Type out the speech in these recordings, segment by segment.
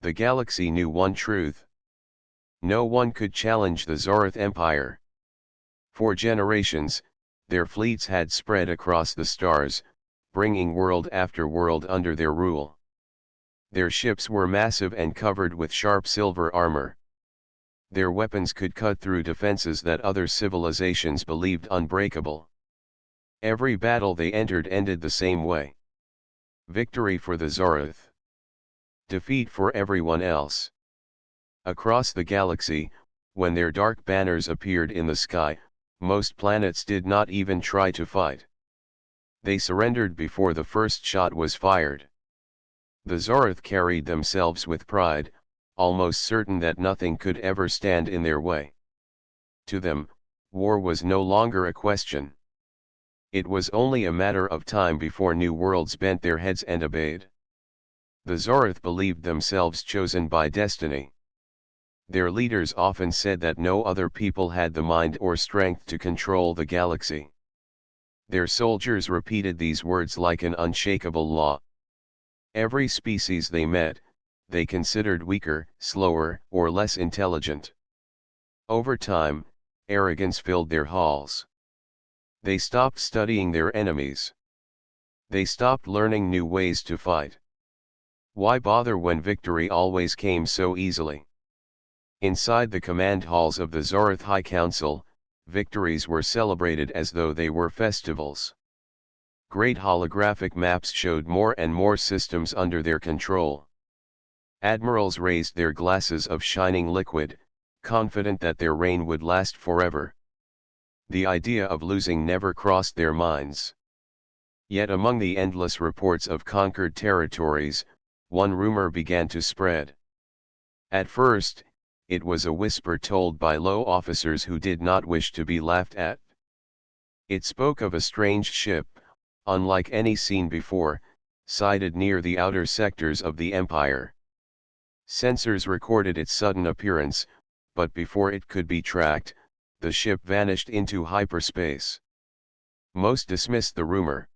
The galaxy knew one truth. No one could challenge the Zoroth Empire. For generations, their fleets had spread across the stars, bringing world after world under their rule. Their ships were massive and covered with sharp silver armor. Their weapons could cut through defenses that other civilizations believed unbreakable. Every battle they entered ended the same way. Victory for the Zoroth. Defeat for everyone else. Across the galaxy, when their dark banners appeared in the sky, most planets did not even try to fight. They surrendered before the first shot was fired. The Zoroth carried themselves with pride, almost certain that nothing could ever stand in their way. To them, war was no longer a question. It was only a matter of time before new worlds bent their heads and obeyed. The Zoroth believed themselves chosen by destiny. Their leaders often said that no other people had the mind or strength to control the galaxy. Their soldiers repeated these words like an unshakable law. Every species they met, they considered weaker, slower, or less intelligent. Over time, arrogance filled their halls. They stopped studying their enemies. They stopped learning new ways to fight. Why bother when victory always came so easily? Inside the command halls of the Zoroth High Council, victories were celebrated as though they were festivals. Great holographic maps showed more and more systems under their control. Admirals raised their glasses of shining liquid, confident that their reign would last forever. The idea of losing never crossed their minds. Yet among the endless reports of conquered territories, one rumor began to spread. At first, it was a whisper told by low officers who did not wish to be laughed at. It spoke of a strange ship, unlike any seen before, sighted near the outer sectors of the Empire. Sensors recorded its sudden appearance, but before it could be tracked, the ship vanished into hyperspace. Most dismissed the rumor.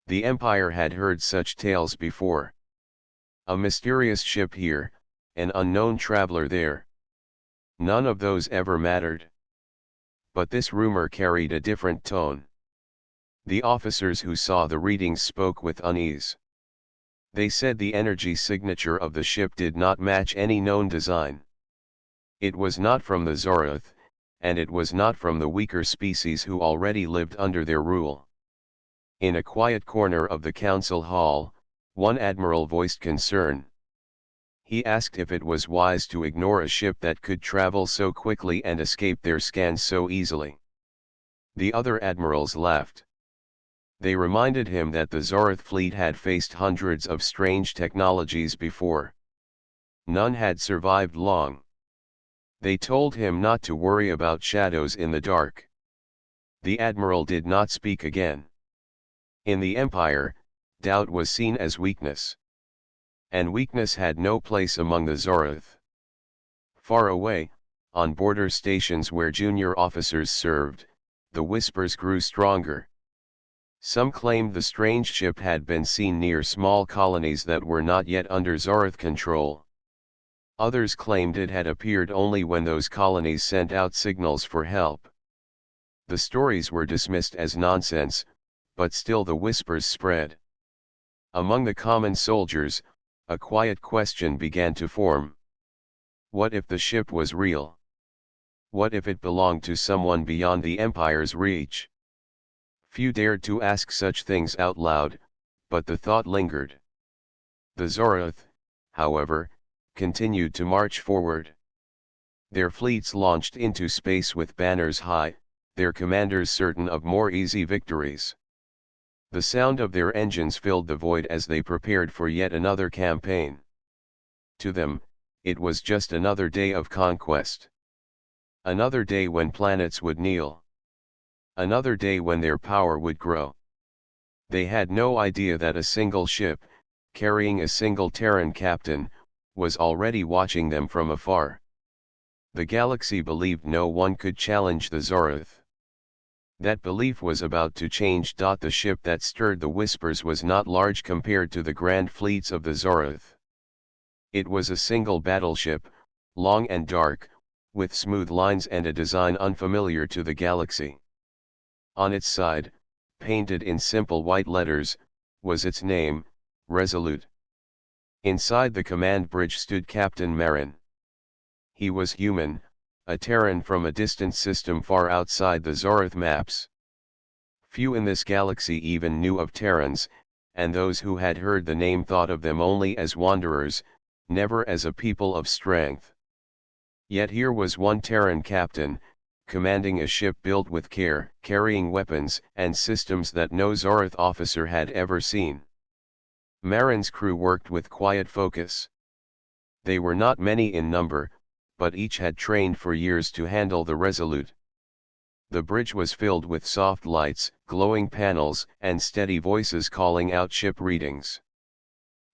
The Empire had heard such tales before. A mysterious ship here, an unknown traveler there. None of those ever mattered. But this rumor carried a different tone. The officers who saw the readings spoke with unease. They said the energy signature of the ship did not match any known design. It was not from the Zoroth, and it was not from the weaker species who already lived under their rule. In a quiet corner of the council hall, one admiral voiced concern. He asked if it was wise to ignore a ship that could travel so quickly and escape their scans so easily. The other admirals laughed. They reminded him that the Zoroth fleet had faced hundreds of strange technologies before. None had survived long. They told him not to worry about shadows in the dark. The admiral did not speak again. In the Empire, doubt was seen as weakness. And weakness had no place among the Zoroth. Far away, on border stations where junior officers served, the whispers grew stronger. Some claimed the strange ship had been seen near small colonies that were not yet under Zoroth control. Others claimed it had appeared only when those colonies sent out signals for help. The stories were dismissed as nonsense, but still the whispers spread. Among the common soldiers, a quiet question began to form. What if the ship was real? What if it belonged to someone beyond the Empire's reach? Few dared to ask such things out loud, but the thought lingered. The Zoroth, however, continued to march forward. Their fleets launched into space with banners high, their commanders certain of more easy victories. The sound of their engines filled the void as they prepared for yet another campaign. To them, it was just another day of conquest. Another day when planets would kneel. Another day when their power would grow. They had no idea that a single ship, carrying a single Terran captain, was already watching them from afar. The galaxy believed no one could challenge the Zoroth. That belief was about to change. The ship that stirred the whispers was not large compared to the grand fleets of the Zoroth. It was a single battleship, long and dark, with smooth lines and a design unfamiliar to the galaxy. On its side, painted in simple white letters, was its name, Resolute. Inside the command bridge stood Captain Marin. He was human, a Terran from a distant system far outside the Zorath maps. Few in this galaxy even knew of Terrans, and those who had heard the name thought of them only as wanderers, never as a people of strength. Yet here was one Terran captain, commanding a ship built with care, carrying weapons and systems that no Zorath officer had ever seen. Marin's crew worked with quiet focus. They were not many in number, but each had trained for years to handle the Resolute. The bridge was filled with soft lights, glowing panels, and steady voices calling out ship readings.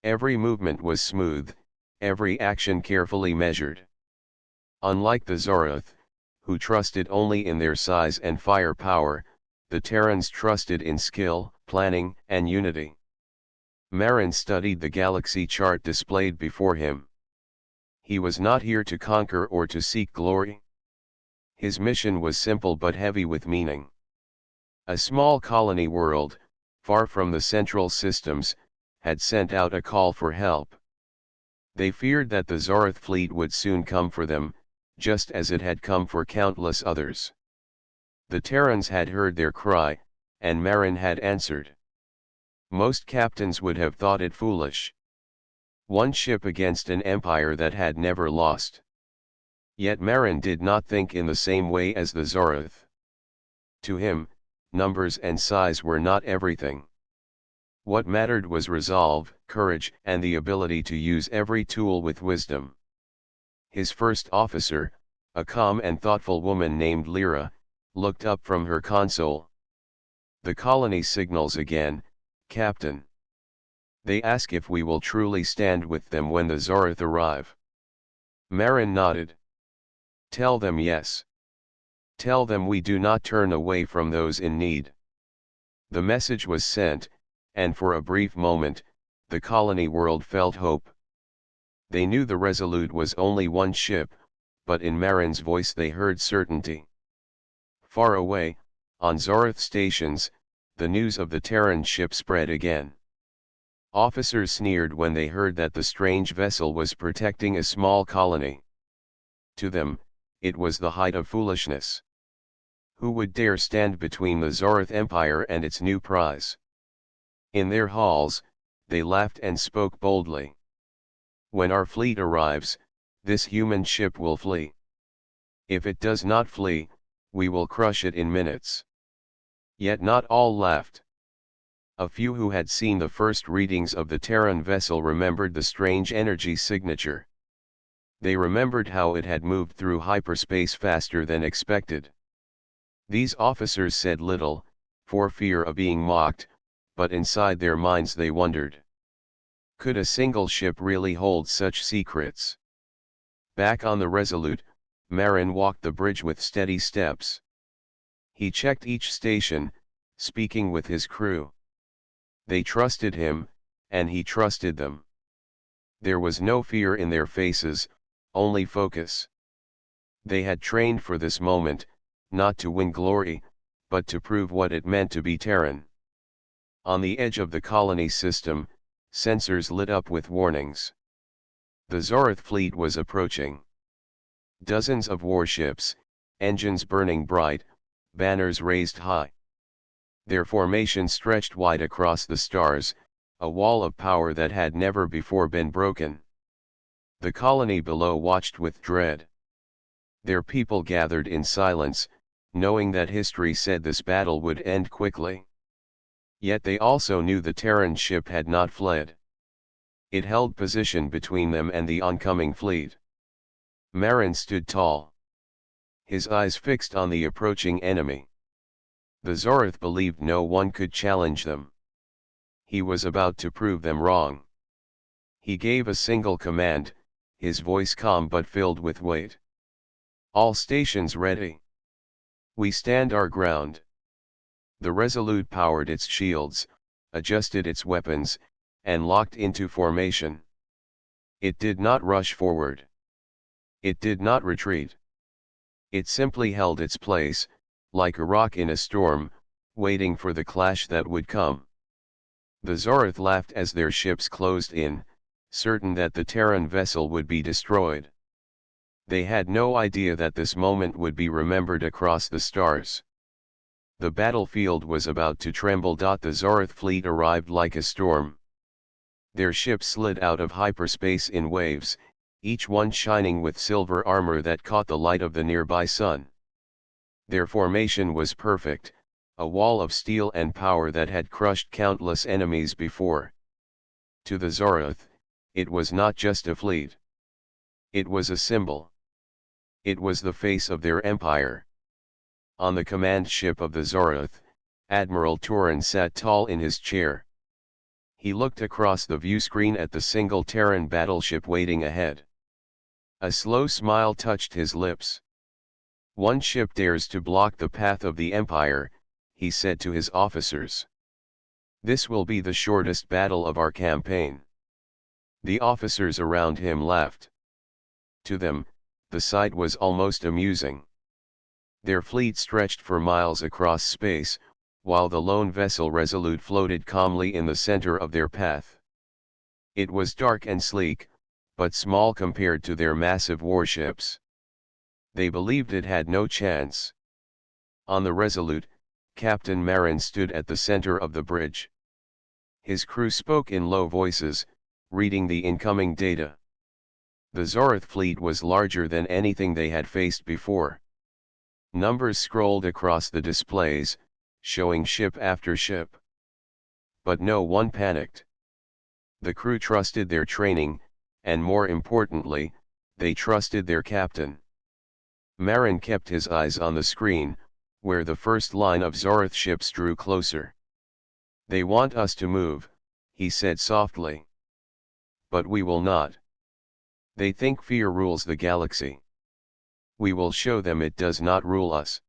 Every movement was smooth, every action carefully measured. Unlike the Zorath, who trusted only in their size and firepower, the Terrans trusted in skill, planning, and unity. Marin studied the galaxy chart displayed before him. He was not here to conquer or to seek glory. His mission was simple but heavy with meaning. A small colony world, far from the central systems, had sent out a call for help. They feared that the Zorath fleet would soon come for them, just as it had come for countless others. The Terrans had heard their cry, and Marin had answered. Most captains would have thought it foolish. One ship against an empire that had never lost. Yet Marin did not think in the same way as the Zorath. To him, numbers and size were not everything. What mattered was resolve, courage, and the ability to use every tool with wisdom. His first officer, a calm and thoughtful woman named Lyra, looked up from her console. "The colony signals again, Captain. They ask if we will truly stand with them when the Zorath arrive." Marin nodded. "Tell them yes. Tell them we do not turn away from those in need." The message was sent, and for a brief moment, the colony world felt hope. They knew the Resolute was only one ship, but in Marin's voice they heard certainty. Far away, on Zorath stations, the news of the Terran ship spread again. Officers sneered when they heard that the strange vessel was protecting a small colony. To them, it was the height of foolishness. Who would dare stand between the Zorath Empire and its new prize? In their halls, they laughed and spoke boldly. "When our fleet arrives, this human ship will flee. If it does not flee, we will crush it in minutes." Yet not all laughed. A few who had seen the first readings of the Terran vessel remembered the strange energy signature. They remembered how it had moved through hyperspace faster than expected. These officers said little, for fear of being mocked, but inside their minds they wondered. Could a single ship really hold such secrets? Back on the Resolute, Marin walked the bridge with steady steps. He checked each station, speaking with his crew. They trusted him, and he trusted them. There was no fear in their faces, only focus. They had trained for this moment, not to win glory, but to prove what it meant to be Terran. On the edge of the colony system, sensors lit up with warnings. The Zorath fleet was approaching. Dozens of warships, engines burning bright, banners raised high. Their formation stretched wide across the stars, a wall of power that had never before been broken. The colony below watched with dread. Their people gathered in silence, knowing that history said this battle would end quickly. Yet they also knew the Terran ship had not fled. It held position between them and the oncoming fleet. Marin stood tall. His eyes fixed on the approaching enemy. The Zorath believed no one could challenge them. He was about to prove them wrong. He gave a single command, his voice calm but filled with weight. "All stations ready. We stand our ground." The Resolute powered its shields, adjusted its weapons, and locked into formation. It did not rush forward. It did not retreat. It simply held its place, like a rock in a storm, waiting for the clash that would come. The Zoroth laughed as their ships closed in, certain that the Terran vessel would be destroyed. They had no idea that this moment would be remembered across the stars. The battlefield was about to tremble. The Zoroth fleet arrived like a storm. Their ships slid out of hyperspace in waves, each one shining with silver armor that caught the light of the nearby sun. Their formation was perfect, a wall of steel and power that had crushed countless enemies before. To the Zoroth, it was not just a fleet. It was a symbol. It was the face of their empire. On the command ship of the Zoroth, Admiral Terran sat tall in his chair. He looked across the viewscreen at the single Terran battleship waiting ahead. A slow smile touched his lips. "One ship dares to block the path of the Empire," he said to his officers. "This will be the shortest battle of our campaign." The officers around him laughed. To them, the sight was almost amusing. Their fleet stretched for miles across space, while the lone vessel Resolute floated calmly in the center of their path. It was dark and sleek, but small compared to their massive warships. They believed it had no chance. On the Resolute, Captain Marin stood at the center of the bridge. His crew spoke in low voices, reading the incoming data. The Zoroth fleet was larger than anything they had faced before. Numbers scrolled across the displays, showing ship after ship. But no one panicked. The crew trusted their training, and more importantly, they trusted their captain. Marin kept his eyes on the screen, where the first line of Zoroth ships drew closer. "They want us to move," he said softly. "But we will not. They think fear rules the galaxy. We will show them it does not rule us."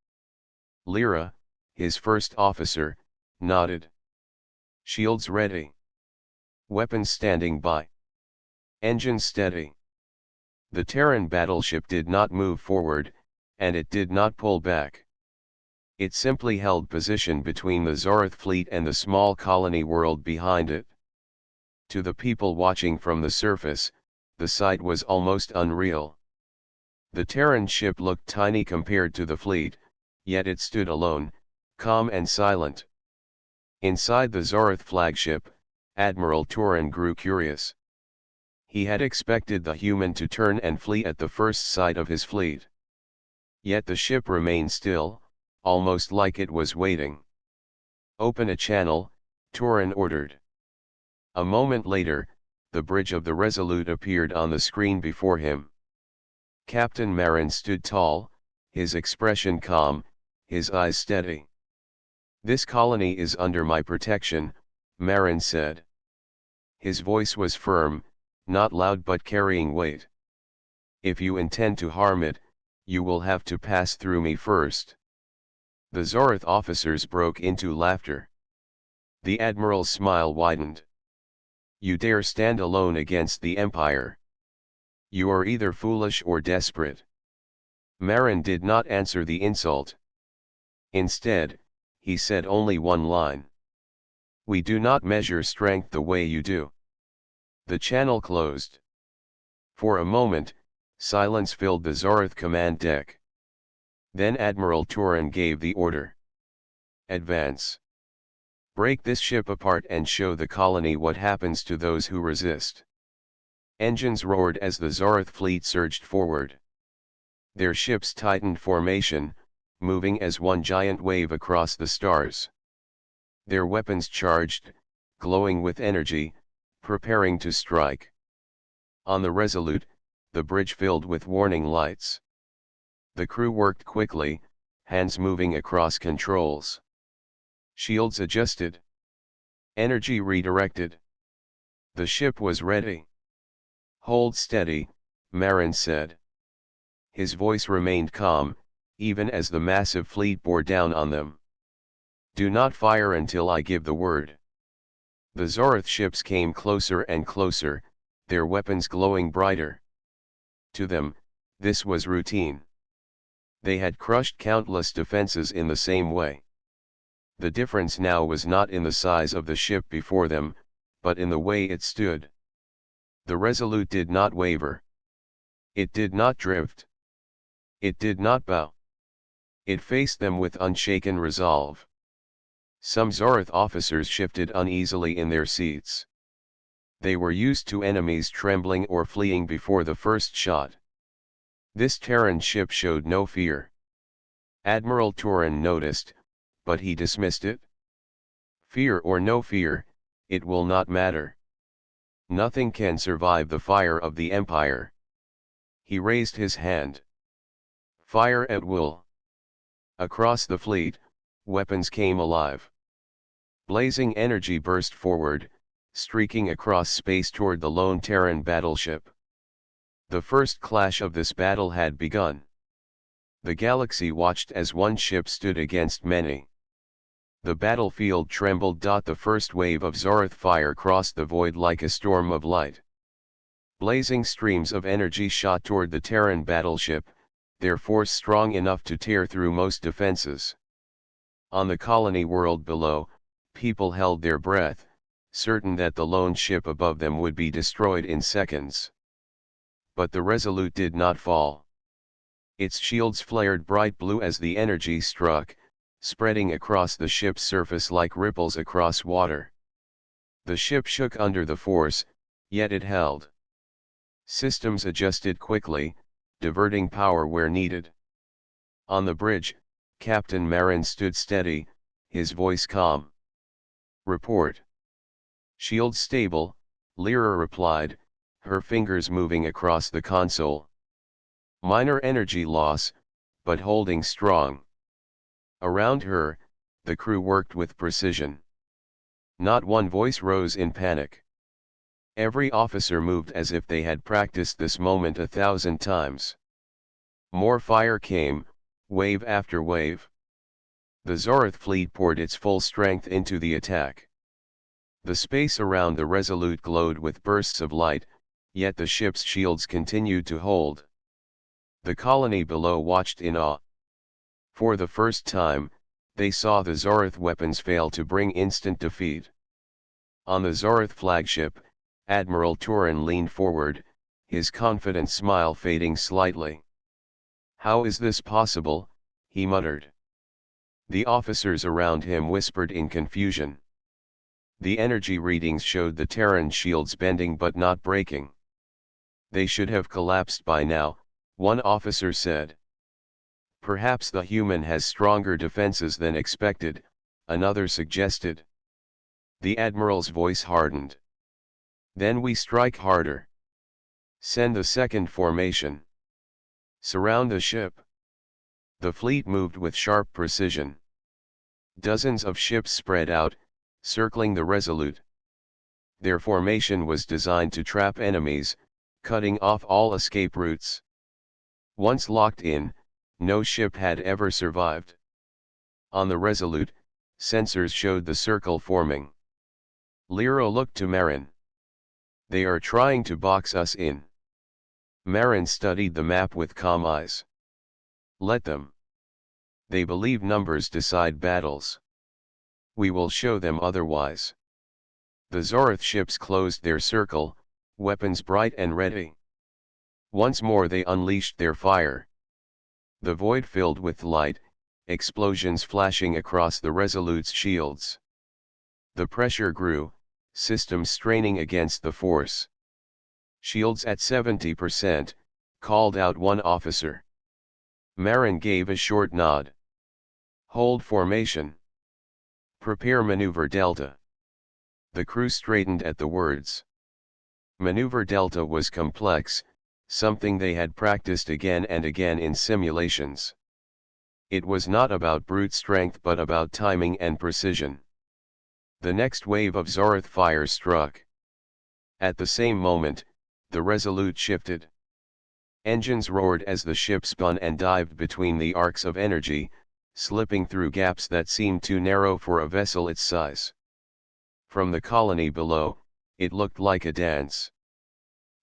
Lyra, his first officer, nodded. "Shields ready. Weapons standing by. Engines steady." The Terran battleship did not move forward, and it did not pull back. It simply held position between the Zoroth fleet and the small colony world behind it. To the people watching from the surface, the sight was almost unreal. The Terran ship looked tiny compared to the fleet, yet it stood alone, calm and silent. Inside the Zoroth flagship, Admiral Terran grew curious. He had expected the human to turn and flee at the first sight of his fleet. Yet the ship remained still, almost like it was waiting. "Open a channel," Terran ordered. A moment later, the bridge of the Resolute appeared on the screen before him. Captain Marin stood tall, his expression calm, his eyes steady. "This colony is under my protection," Marin said. His voice was firm, not loud but carrying weight. "If you intend to harm it, you will have to pass through me first." The Zoroth officers broke into laughter. The Admiral's smile widened. "You dare stand alone against the Empire? You are either foolish or desperate." Marin did not answer the insult. Instead, he said only one line. "We do not measure strength the way you do." The channel closed. For a moment, silence filled the Zoroth command deck. Then Admiral Terran gave the order. "Advance. Break this ship apart and show the colony what happens to those who resist." Engines roared as the Zoroth fleet surged forward. Their ships tightened formation, moving as one giant wave across the stars. Their weapons charged, glowing with energy, preparing to strike. On the Resolute, the bridge filled with warning lights. The crew worked quickly, hands moving across controls. Shields adjusted. Energy redirected. The ship was ready. "Hold steady," Marin said. His voice remained calm, even as the massive fleet bore down on them. "Do not fire until I give the word." The Zoroth ships came closer and closer, their weapons glowing brighter. To them, this was routine. They had crushed countless defenses in the same way. The difference now was not in the size of the ship before them, but in the way it stood. The Resolute did not waver. It did not drift. It did not bow. It faced them with unshaken resolve. Some Zoroth officers shifted uneasily in their seats. They were used to enemies trembling or fleeing before the first shot. This Terran ship showed no fear. Admiral Turin noticed, but he dismissed it. Fear or no fear, it will not matter. Nothing can survive the fire of the Empire. He raised his hand. Fire at will. Across the fleet, weapons came alive. Blazing energy burst forward, streaking across space toward the lone Terran battleship. The first clash of this battle had begun. The galaxy watched as one ship stood against many. The battlefield trembled. The first wave of Zoroth fire crossed the void like a storm of light. Blazing streams of energy shot toward the Terran battleship, their force strong enough to tear through most defenses. On the colony world below, people held their breath, certain that the lone ship above them would be destroyed in seconds. But the Resolute did not fall. Its shields flared bright blue as the energy struck, spreading across the ship's surface like ripples across water. The ship shook under the force, yet it held. Systems adjusted quickly, diverting power where needed. On the bridge, Captain Marin stood steady, his voice calm. Report. Shield stable, Lyra replied, her fingers moving across the console. Minor energy loss, but holding strong. Around her, the crew worked with precision. Not one voice rose in panic. Every officer moved as if they had practiced this moment 1,000 times. More fire came, wave after wave. The Zoroth fleet poured its full strength into the attack. The space around the Resolute glowed with bursts of light, yet the ship's shields continued to hold. The colony below watched in awe. For the first time, they saw the Zoroth weapons fail to bring instant defeat. On the Zoroth flagship, Admiral Turin leaned forward, his confident smile fading slightly. "How is this possible?" he muttered. The officers around him whispered in confusion. The energy readings showed the Terran shields bending but not breaking. "They should have collapsed by now," one officer said. "Perhaps the human has stronger defenses than expected," another suggested. The admiral's voice hardened. "Then we strike harder. Send the second formation. Surround the ship." The fleet moved with sharp precision. Dozens of ships spread out, circling the Resolute. Their formation was designed to trap enemies, cutting off all escape routes. Once locked in, no ship had ever survived. On the Resolute, sensors showed the circle forming. Lyra looked to Marin. "They are trying to box us in." Marin studied the map with calm eyes. "Let them. They believe numbers decide battles. We will show them otherwise." The Zoroth ships closed their circle, weapons bright and ready. Once more they unleashed their fire. The void filled with light, explosions flashing across the Resolute's shields. The pressure grew, systems straining against the force. "Shields at 70%, called out one officer. Marin gave a short nod. "Hold formation. Prepare maneuver delta." The crew straightened at the words. Maneuver delta was complex, something they had practiced again and again in simulations. It was not about brute strength but about timing and precision. The next wave of Zoroth fire struck. At the same moment, the Resolute shifted. Engines roared as the ship spun and dived between the arcs of energy, slipping through gaps that seemed too narrow for a vessel its size. From the colony below, it looked like a dance.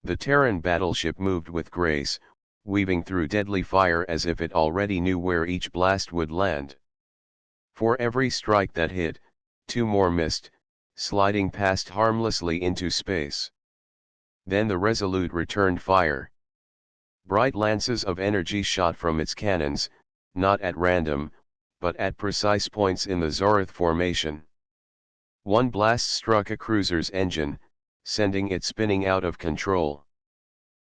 The Terran battleship moved with grace, weaving through deadly fire as if it already knew where each blast would land. For every strike that hit, two more missed, sliding past harmlessly into space. Then the Resolute returned fire. Bright lances of energy shot from its cannons, not at random, but at precise points in the Zorith formation. One blast struck a cruiser's engine, sending it spinning out of control.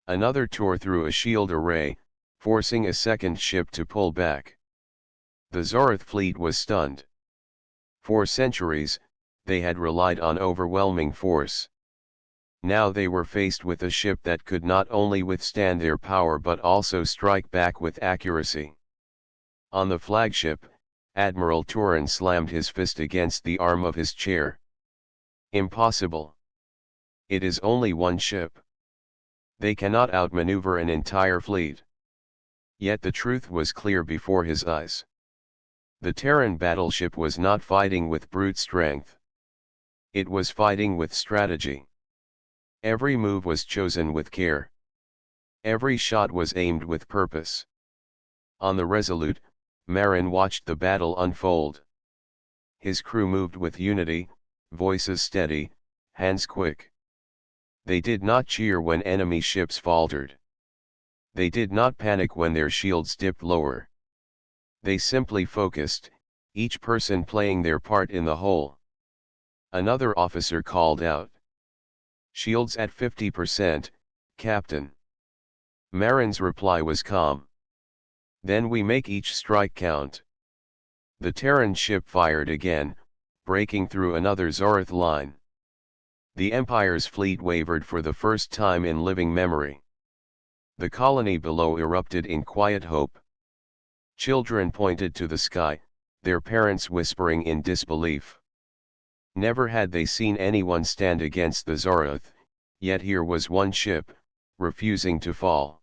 Another tore through a shield array, forcing a second ship to pull back. The Zorith fleet was stunned. For centuries, they had relied on overwhelming force. Now they were faced with a ship that could not only withstand their power but also strike back with accuracy. On the flagship, Admiral Turin slammed his fist against the arm of his chair. Impossible. It is only one ship. They cannot outmaneuver an entire fleet. Yet the truth was clear before his eyes. The Terran battleship was not fighting with brute strength. It was fighting with strategy. Every move was chosen with care. Every shot was aimed with purpose. On the Resolute, Marin watched the battle unfold. His crew moved with unity, voices steady, hands quick. They did not cheer when enemy ships faltered. They did not panic when their shields dipped lower. They simply focused, each person playing their part in the whole. Another officer called out, "Shields at 50%, Captain." Marin's reply was calm. "Then we make each strike count." The Terran ship fired again, breaking through another Zorith line. The Empire's fleet wavered for the first time in living memory. The colony below erupted in quiet hope. Children pointed to the sky, their parents whispering in disbelief. Never had they seen anyone stand against the Zorith, yet here was one ship, refusing to fall.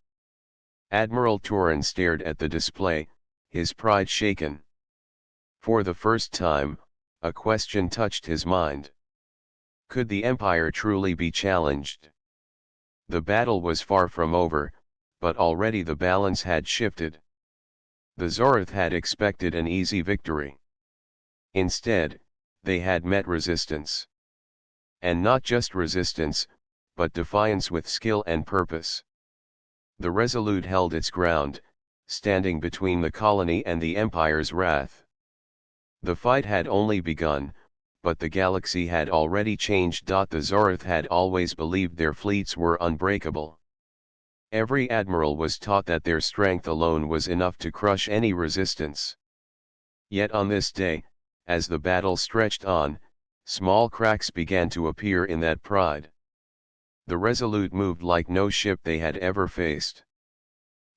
Admiral Turin stared at the display, his pride shaken. For the first time, a question touched his mind. Could the Empire truly be challenged? The battle was far from over, but already the balance had shifted. The Zorith had expected an easy victory. Instead, they had met resistance. And not just resistance, but defiance with skill and purpose. The Resolute held its ground, standing between the colony and the Empire's wrath. The fight had only begun, but the galaxy had already changed. The Zorith had always believed their fleets were unbreakable. Every admiral was taught that their strength alone was enough to crush any resistance. Yet on this day, as the battle stretched on, small cracks began to appear in that pride. The Resolute moved like no ship they had ever faced.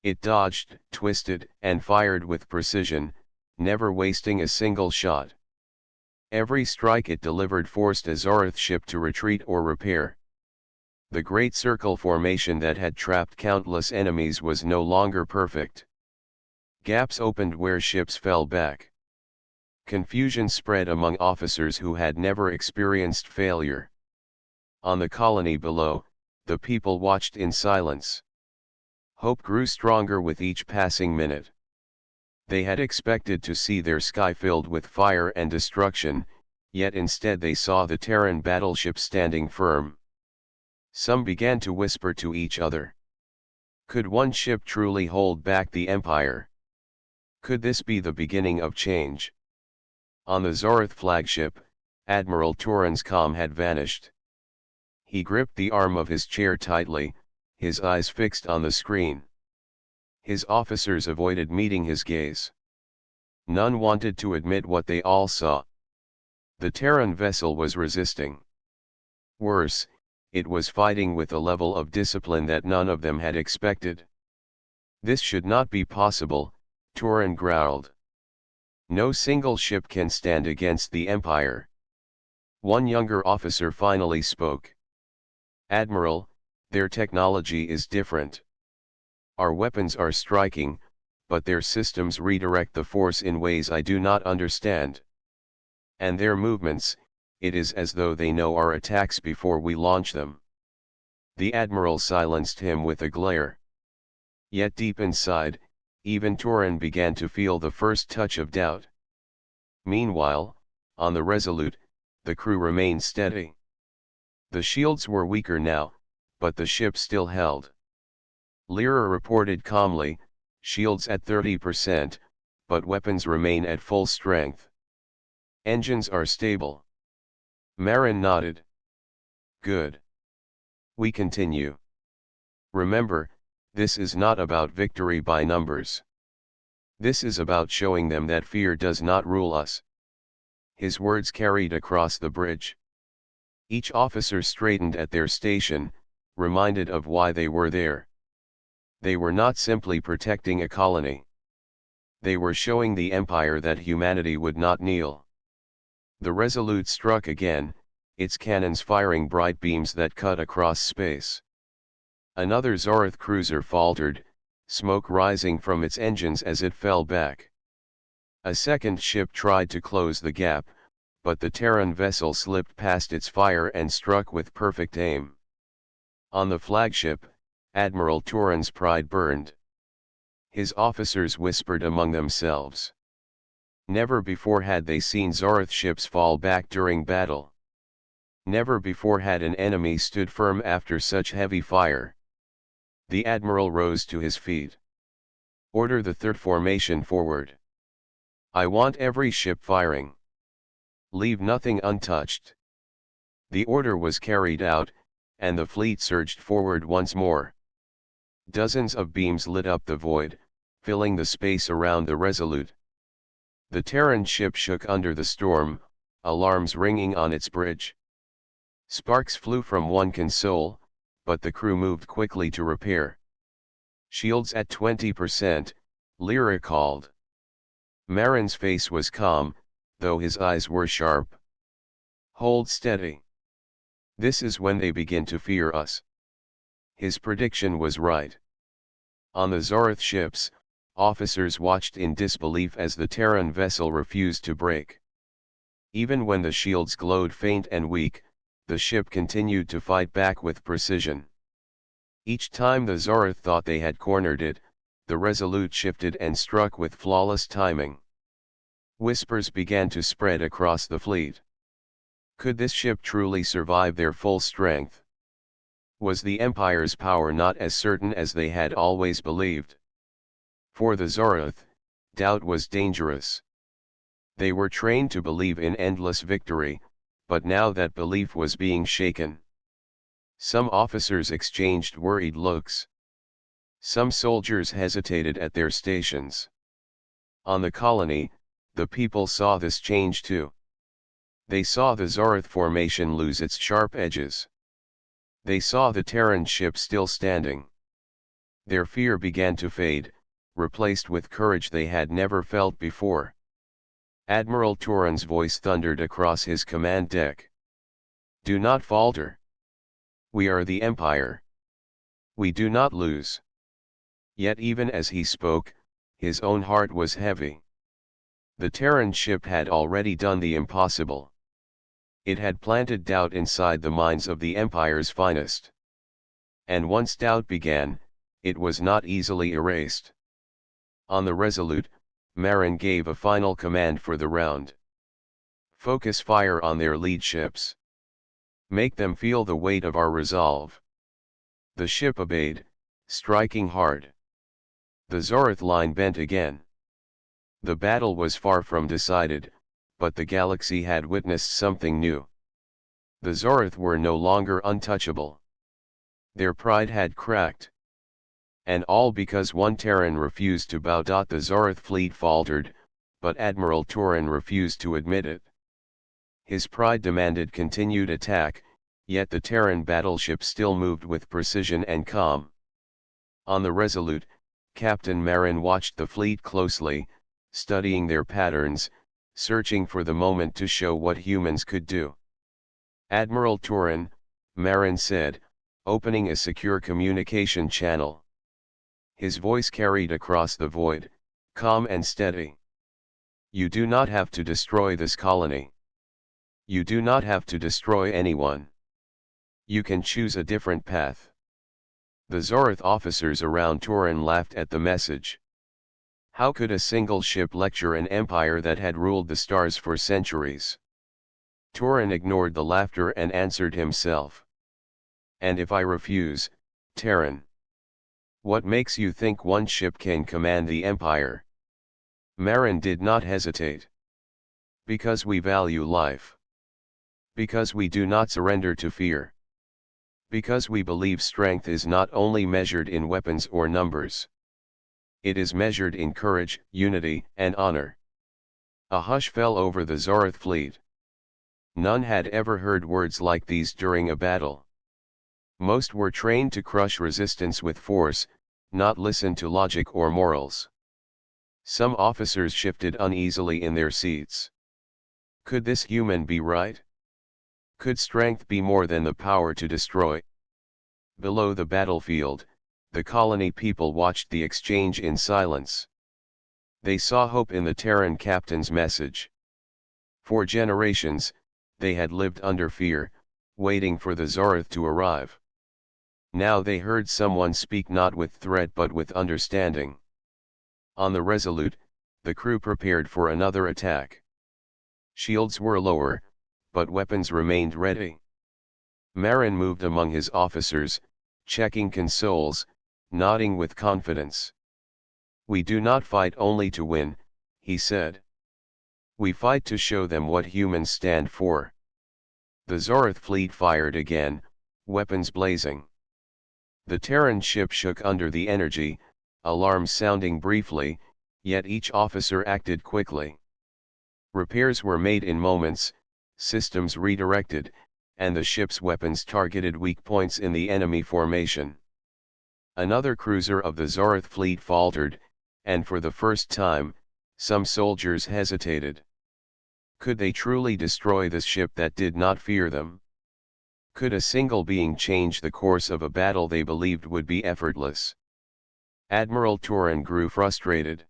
It dodged, twisted, and fired with precision, never wasting a single shot. Every strike it delivered forced a Zorith ship to retreat or repair. The great circle formation that had trapped countless enemies was no longer perfect. Gaps opened where ships fell back. Confusion spread among officers who had never experienced failure. On the colony below, the people watched in silence. Hope grew stronger with each passing minute. They had expected to see their sky filled with fire and destruction, yet instead they saw the Terran battleship standing firm. Some began to whisper to each other. Could one ship truly hold back the Empire? Could this be the beginning of change? On the Zorith flagship, Admiral Turin's calm had vanished. He gripped the arm of his chair tightly, his eyes fixed on the screen. His officers avoided meeting his gaze. None wanted to admit what they all saw. The Terran vessel was resisting. Worse, it was fighting with a level of discipline that none of them had expected. This should not be possible, Turin growled. No single ship can stand against the Empire. One younger officer finally spoke. "Admiral, their technology is different. Our weapons are striking, but their systems redirect the force in ways I do not understand. And their movements, it is as though they know our attacks before we launch them." The admiral silenced him with a glare. Yet deep inside, even Terran began to feel the first touch of doubt. Meanwhile, on the Resolute, the crew remained steady. The shields were weaker now, but the ship still held. Lyra reported calmly, shields at 30%, but weapons remain at full strength. Engines are stable. Marin nodded. Good. We continue. Remember, this is not about victory by numbers. This is about showing them that fear does not rule us. His words carried across the bridge. Each officer straightened at their station, reminded of why they were there. They were not simply protecting a colony. They were showing the Empire that humanity would not kneel. The Resolute struck again, its cannons firing bright beams that cut across space. Another Zoroth cruiser faltered, smoke rising from its engines as it fell back. A second ship tried to close the gap, but the Terran vessel slipped past its fire and struck with perfect aim. On the flagship, Admiral Terran's pride burned. His officers whispered among themselves. Never before had they seen Zoroth ships fall back during battle. Never before had an enemy stood firm after such heavy fire. The admiral rose to his feet. Order the third formation forward. I want every ship firing. Leave nothing untouched. The order was carried out, and the fleet surged forward once more. Dozens of beams lit up the void, filling the space around the Resolute. The Terran ship shook under the storm, alarms ringing on its bridge. Sparks flew from one console, but the crew moved quickly to repair. Shields at 20%, Lyra called. Marin's face was calm, though his eyes were sharp. Hold steady. This is when they begin to fear us. His prediction was right. On the Zoroth ships, officers watched in disbelief as the Terran vessel refused to break. Even when the shields glowed faint and weak, the ship continued to fight back with precision. Each time the Zoroth thought they had cornered it, the Resolute shifted and struck with flawless timing. Whispers began to spread across the fleet. Could this ship truly survive their full strength? Was the Empire's power not as certain as they had always believed? For the Zoroth, doubt was dangerous. They were trained to believe in endless victory, but now that belief was being shaken. Some officers exchanged worried looks. Some soldiers hesitated at their stations. On the colony, the people saw this change too. They saw the Zoroth formation lose its sharp edges. They saw the Terran ship still standing. Their fear began to fade, replaced with courage they had never felt before. Admiral Terran's voice thundered across his command deck. Do not falter. We are the Empire. We do not lose. Yet even as he spoke, his own heart was heavy. The Terran ship had already done the impossible. It had planted doubt inside the minds of the Empire's finest. And once doubt began, it was not easily erased. On the Resolute, Marin gave a final command for the round. Focus fire on their lead ships. Make them feel the weight of our resolve. The ship obeyed, striking hard. The Zoroth line bent again. The battle was far from decided, but the galaxy had witnessed something new. The Zoroth were no longer untouchable. Their pride had cracked. And all because one Terran refused to bow. The Zoroth fleet faltered, but Admiral Terran refused to admit it. His pride demanded continued attack, yet the Terran battleship still moved with precision and calm. On the Resolute, Captain Marin watched the fleet closely, studying their patterns, searching for the moment to show what humans could do. Admiral Terran, Marin said, opening a secure communication channel. His voice carried across the void, calm and steady. You do not have to destroy this colony. You do not have to destroy anyone. You can choose a different path. The Zoroth officers around Terran laughed at the message. How could a single ship lecture an empire that had ruled the stars for centuries? Terran ignored the laughter and answered himself. And if I refuse, Terran? What makes you think one ship can command the empire? Marin did not hesitate. Because we value life. Because we do not surrender to fear. Because we believe strength is not only measured in weapons or numbers. It is measured in courage, unity, and honor. A hush fell over the Zoroth fleet. None had ever heard words like these during a battle. Most were trained to crush resistance with force, not listen to logic or morals. Some officers shifted uneasily in their seats. Could this human be right? Could strength be more than the power to destroy? Below the battlefield, the colony people watched the exchange in silence. They saw hope in the Terran captain's message. For generations, they had lived under fear, waiting for the Zoroth to arrive. Now they heard someone speak not with threat but with understanding. On the Resolute, the crew prepared for another attack. Shields were lower, but weapons remained ready. Marin moved among his officers, checking consoles, nodding with confidence. We do not fight only to win, he said. We fight to show them what humans stand for. The Zoroth fleet fired again, weapons blazing. The Terran ship shook under the energy, alarms sounding briefly, yet each officer acted quickly. Repairs were made in moments, systems redirected, and the ship's weapons targeted weak points in the enemy formation. Another cruiser of the Zoroth fleet faltered, and for the first time, some soldiers hesitated. Could they truly destroy this ship that did not fear them? Could a single being change the course of a battle they believed would be effortless? Admiral Terran grew frustrated.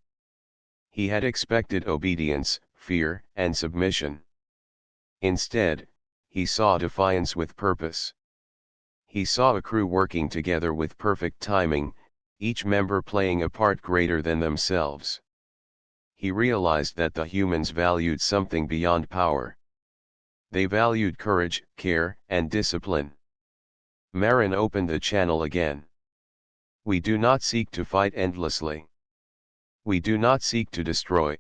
He had expected obedience, fear, and submission. Instead, he saw defiance with purpose. He saw a crew working together with perfect timing, each member playing a part greater than themselves. He realized that the humans valued something beyond power. They valued courage, care, and discipline. Marin opened the channel again. We do not seek to fight endlessly. We do not seek to destroy.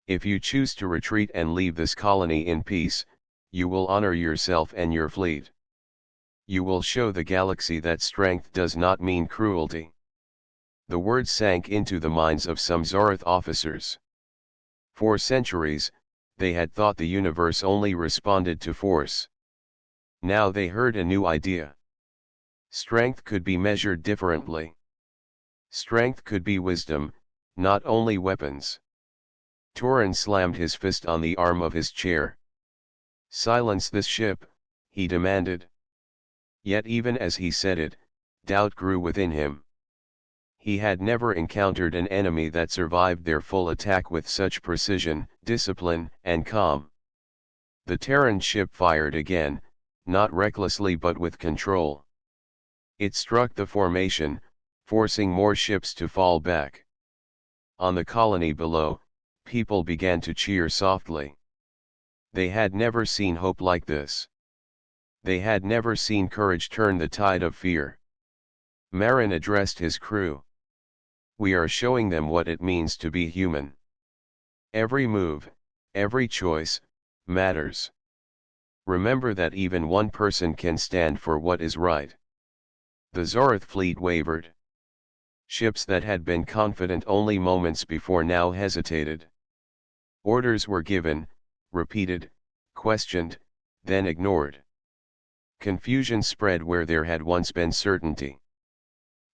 If you choose to retreat and leave this colony in peace, you will honor yourself and your fleet. You will show the galaxy that strength does not mean cruelty. The words sank into the minds of some Zoroth officers. For centuries, they had thought the universe only responded to force. Now they heard a new idea. Strength could be measured differently. Strength could be wisdom, not only weapons. Terran slammed his fist on the arm of his chair. Silence this ship, he demanded. Yet even as he said it, doubt grew within him. He had never encountered an enemy that survived their full attack with such precision, discipline, and calm. The Terran ship fired again, not recklessly but with control. It struck the formation, forcing more ships to fall back. On the colony below, people began to cheer softly. They had never seen hope like this. They had never seen courage turn the tide of fear. Marin addressed his crew. We are showing them what it means to be human. Every move, every choice, matters. Remember that even one person can stand for what is right. The Zoroth fleet wavered. Ships that had been confident only moments before now hesitated. Orders were given, repeated, questioned, then ignored. Confusion spread where there had once been certainty.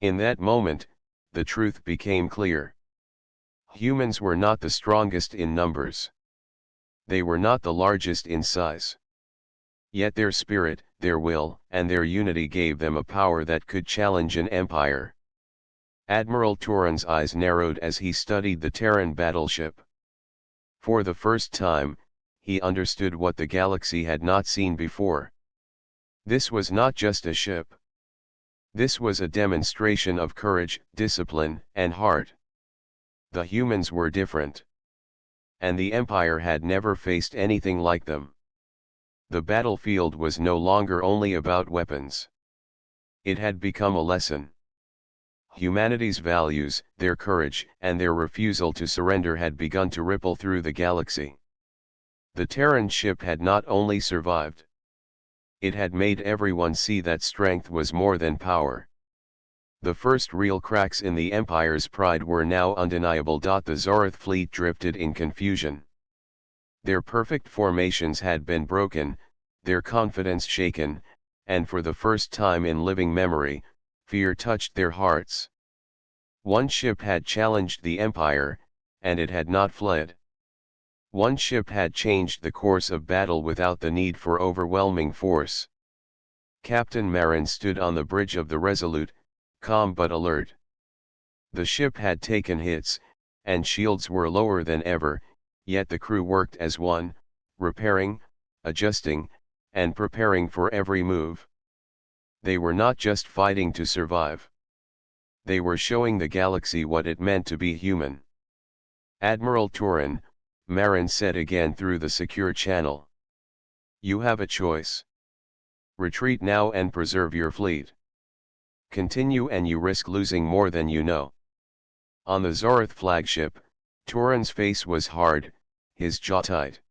In that moment, the truth became clear. Humans were not the strongest in numbers. They were not the largest in size. Yet their spirit, their will, and their unity gave them a power that could challenge an empire. Admiral Terran's eyes narrowed as he studied the Terran battleship. For the first time, he understood what the galaxy had not seen before. This was not just a ship. This was a demonstration of courage, discipline, and heart. The humans were different. And the Empire had never faced anything like them. The battlefield was no longer only about weapons. It had become a lesson. Humanity's values, their courage, and their refusal to surrender had begun to ripple through the galaxy. The Terran ship had not only survived. It had made everyone see that strength was more than power. The first real cracks in the Empire's pride were now undeniable. The Zoroth fleet drifted in confusion. Their perfect formations had been broken, their confidence shaken, and for the first time in living memory, fear touched their hearts. One ship had challenged the Empire, and it had not fled. One ship had changed the course of battle without the need for overwhelming force. Captain Marin stood on the bridge of the Resolute, calm but alert. The ship had taken hits, and shields were lower than ever, yet the crew worked as one, repairing, adjusting, and preparing for every move. They were not just fighting to survive. They were showing the galaxy what it meant to be human. "Admiral Terran," Marin said again through the secure channel. "You have a choice. Retreat now and preserve your fleet. Continue and you risk losing more than you know." On the Zoroth flagship, Terran's face was hard, his jaw tight.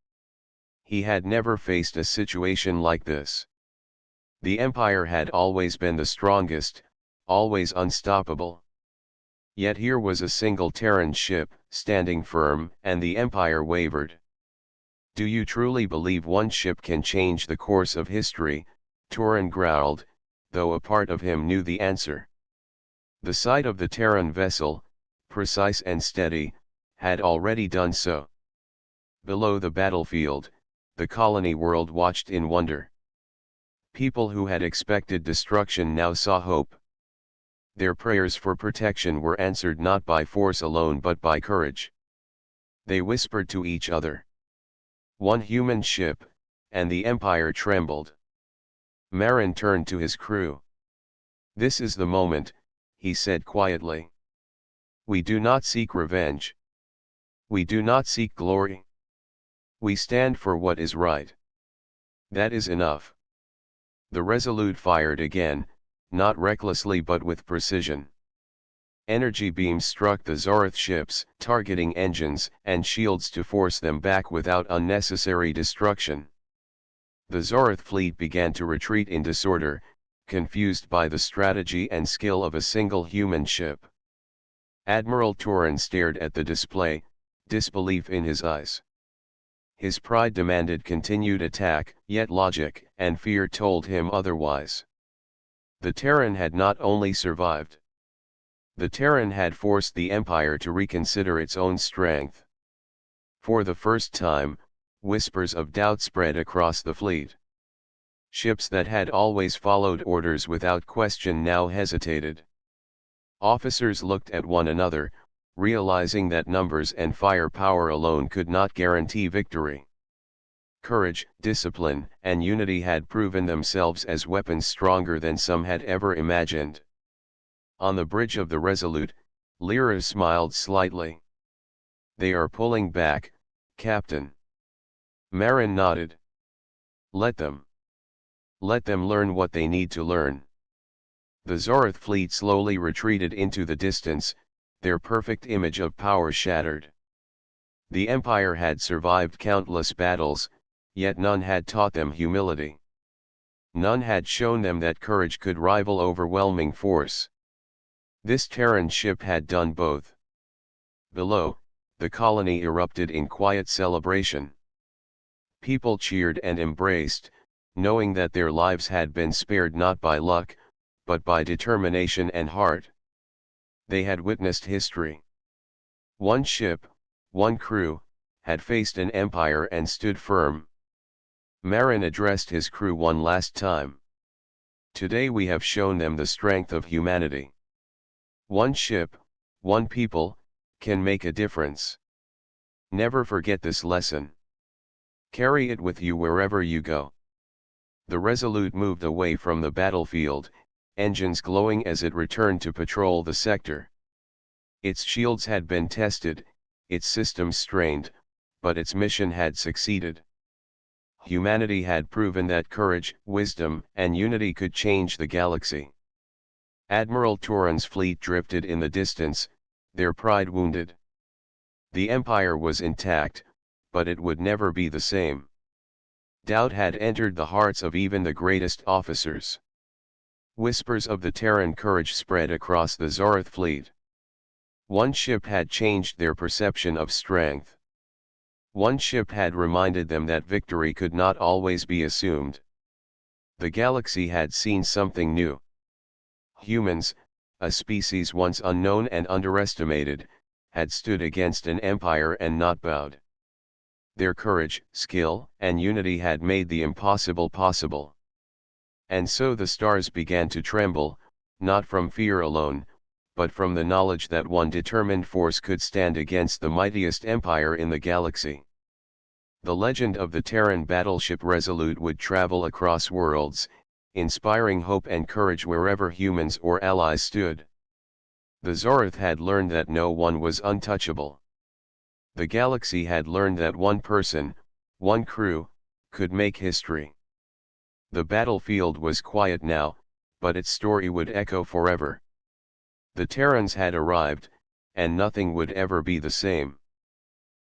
He had never faced a situation like this. The Empire had always been the strongest, always unstoppable. Yet here was a single Terran ship, standing firm, and the Empire wavered. "Do you truly believe one ship can change the course of history?" Terran growled, though a part of him knew the answer. The sight of the Terran vessel, precise and steady, had already done so. Below the battlefield, the colony world watched in wonder. People who had expected destruction now saw hope. Their prayers for protection were answered not by force alone but by courage. They whispered to each other. One human ship, and the Empire trembled. Marin turned to his crew. "This is the moment," he said quietly. "We do not seek revenge. We do not seek glory. We stand for what is right. That is enough." The Resolute fired again, not recklessly but with precision. Energy beams struck the Zoroth ships, targeting engines and shields to force them back without unnecessary destruction. The Zoroth fleet began to retreat in disorder, confused by the strategy and skill of a single human ship. Admiral Terran stared at the display, disbelief in his eyes. His pride demanded continued attack, yet logic and fear told him otherwise. The Terran had not only survived. The Terran had forced the Empire to reconsider its own strength. For the first time, whispers of doubt spread across the fleet. Ships that had always followed orders without question now hesitated. Officers looked at one another, realizing that numbers and firepower alone could not guarantee victory. Courage, discipline, and unity had proven themselves as weapons stronger than some had ever imagined. On the bridge of the Resolute, Lyra smiled slightly. "They are pulling back, Captain." Marin nodded. Let them. Let them learn what they need to learn." The Zoroth fleet slowly retreated into the distance, their perfect image of power shattered. The Empire had survived countless battles, yet none had taught them humility. None had shown them that courage could rival overwhelming force. This Terran ship had done both. Below, the colony erupted in quiet celebration. People cheered and embraced, knowing that their lives had been spared not by luck, but by determination and heart. They had witnessed history. One ship, one crew, had faced an empire and stood firm. Marin addressed his crew one last time. "Today we have shown them the strength of humanity. One ship, one people, can make a difference. Never forget this lesson. Carry it with you wherever you go." The Resolute moved away from the battlefield, engines glowing as it returned to patrol the sector. Its shields had been tested, its systems strained, but its mission had succeeded. Humanity had proven that courage, wisdom, and unity could change the galaxy. Admiral Turan's fleet drifted in the distance, their pride wounded. The Empire was intact, but it would never be the same. Doubt had entered the hearts of even the greatest officers. Whispers of the Terran courage spread across the Zoroth fleet. One ship had changed their perception of strength. One ship had reminded them that victory could not always be assumed. The galaxy had seen something new. Humans, a species once unknown and underestimated, had stood against an empire and not bowed. Their courage, skill, and unity had made the impossible possible. And so the stars began to tremble, not from fear alone, but from the knowledge that one determined force could stand against the mightiest empire in the galaxy. The legend of the Terran battleship Resolute would travel across worlds, inspiring hope and courage wherever humans or allies stood. The Zoroth had learned that no one was untouchable. The galaxy had learned that one person, one crew, could make history. The battlefield was quiet now, but its story would echo forever. The Terrans had arrived, and nothing would ever be the same.